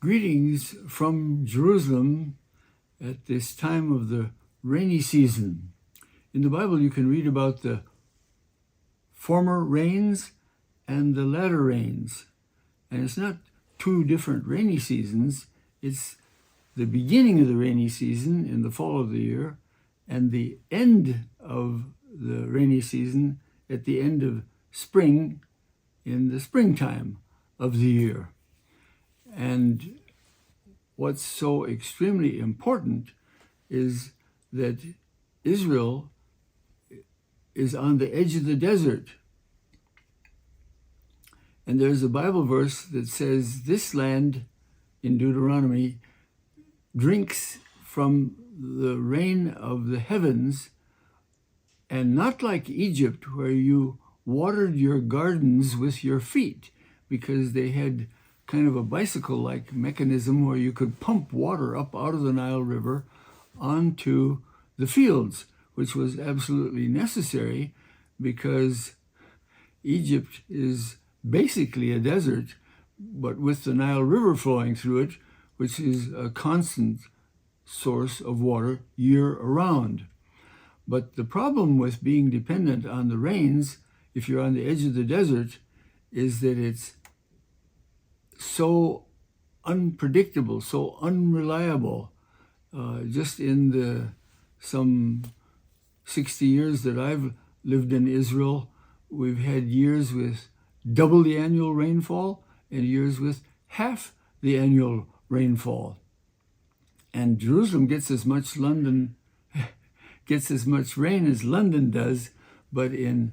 Greetings from Jerusalem at this time of the rainy season. In the Bible, you can read about the former rains and the latter rains. And it's not two different rainy seasons. It's the beginning of the rainy season in the fall of the year and the end of the rainy season at the end of spring in the springtime of the year. And what's so extremely important is that Israel is on the edge of the desert. And there's a Bible verse that says this land in Deuteronomy drinks from the rain of the heavens, and not like Egypt, where you watered your gardens with your feet, because they had kind of a bicycle-like mechanism where you could pump water up out of the Nile River onto the fields, which was absolutely necessary because Egypt is basically a desert, but with the Nile River flowing through it, which is a constant source of water year-round. But the problem with being dependent on the rains, if you're on the edge of the desert, is that it's so unpredictable, so unreliable. Just in the some 60 years that I've lived in Israel, we've had years with double the annual rainfall and years with half the annual rainfall. And Jerusalem gets as much rain as London does, but in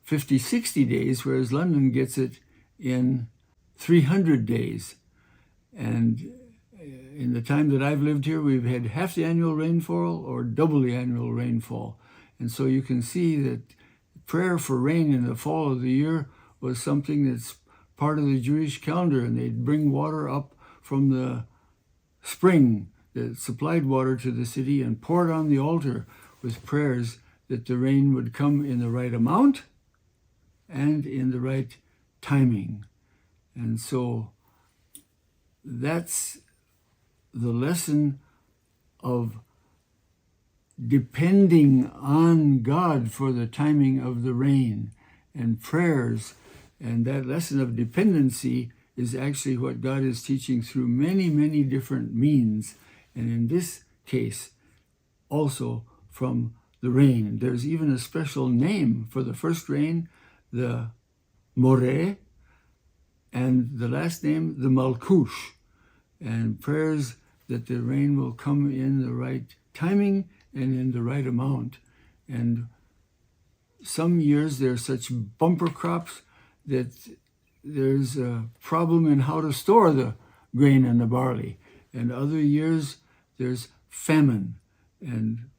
50, 60 days, whereas London gets it in 300 days. And in the time that I've lived here, we've had half the annual rainfall or double the annual rainfall. And so you can see that prayer for rain in the fall of the year was something that's part of the Jewish calendar, and they'd bring water up from the spring that supplied water to the city and pour it on the altar with prayers that the rain would come in the right amount and in the right timing. And so that's the lesson of depending on God for the timing of the rain and prayers. And that lesson of dependency is actually what God is teaching through many, many different means. And in this case, also from the rain. There's even a special name for the first rain, the Moreh, and the last name, the Malkush, and prayers that the rain will come in the right timing and in the right amount. And some years there are such bumper crops that there's a problem in how to store the grain and the barley. And other years there's famine, and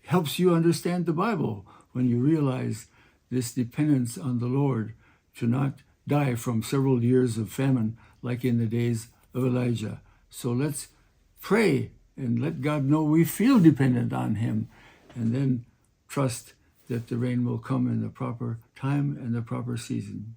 helps you understand the Bible when you realize this dependence on the Lord to not die from several years of famine like in the days of Elijah. So let's pray and let God know we feel dependent on him, and then trust that the rain will come in the proper time and the proper season.